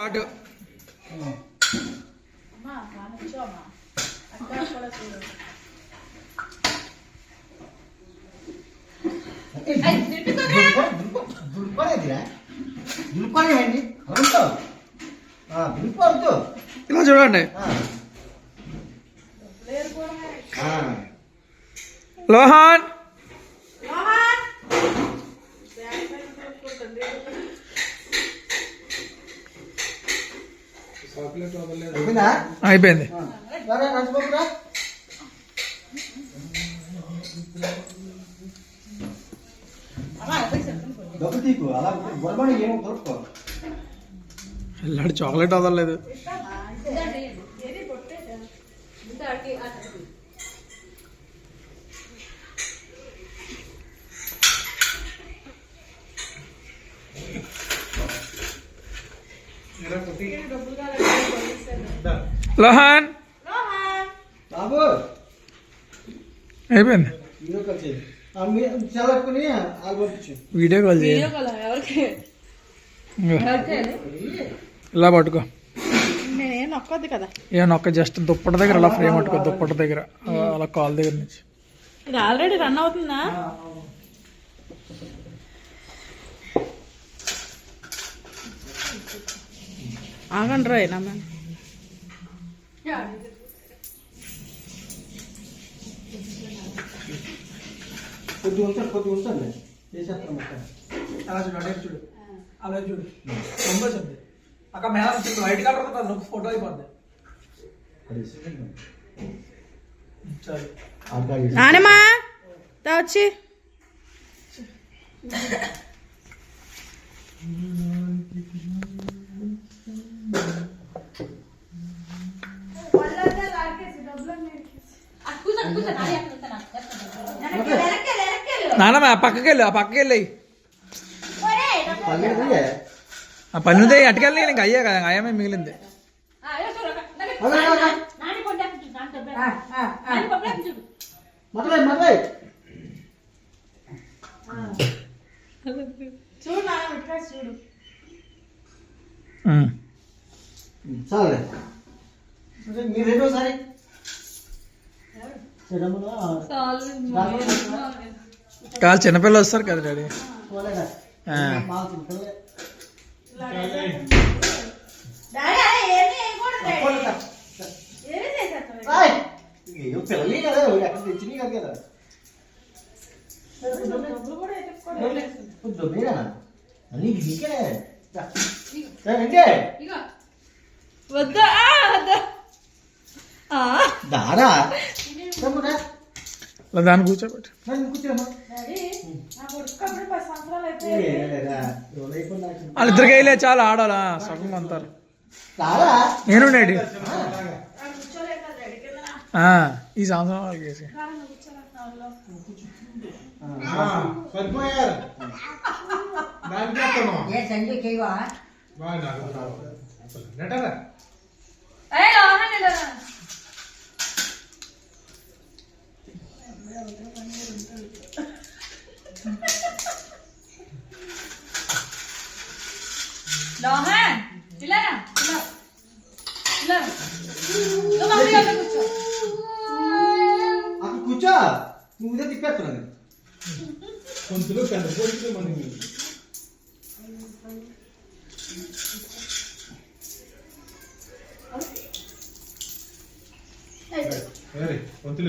అటు ఇలా చూడండి. లోహాన్ అయిపోయింది. ఎల్లాడు చాక్లెట్ వదలలేదు. లోహాన్ అయిపోయింది. వీడియో కాల్ చేయాలి. ఇలా పట్టుకో. ఏ నొక్క జస్ట్ దుప్పటి దగ్గర అలా ఫ్రేమ్ పట్టుకో. దుప్పటి దగ్గర అలా కాల్ దగ్గర నుంచి. ఇది ఆల్రెడీ రన్ అవుతుందా? ఆగండి రా. కొద్ది ఉంచండి చేసేస్తాను మొత్తం. అలా చూడు, అడే చూడు, అలా చూడు. పంపొచ్చింది అక్కడ మేళ వైట్ కలర్ ఉంటుంది, ఫోటో అయిపోద్ది. నానమ్మా వచ్చి నానమ్మ పక్కకి వెళ్ళు, ఆ పక్కకి వెళ్ళి ఆ పన్నుదే అటుకెళ్ళి. ఇంకా అయ్యా కదా, అయ్యమే మిగిలింది. మీరు రెండోసారి కాదు చిన్నపిల్లలు వస్తారు కదా డాడీ. పిల్లలే కదా, ఎక్కడ తెచ్చినాయి కాదు కదా. అన్నీ నీకే వద్దా దారా దాన్ని కూర్చోబెట్టి. వాళ్ళిద్దరికి వెళ్ళే చాలా ఆడాలా సగం అంటారు. నేను డాడీ ఈ సంవత్సరం వాళ్ళకి చేసి కూర్చో. నువ్వు ఇదే తిప్పేస్తున్నాను కొంచెం పెద్ద పోలీసులు మనం కొంచెం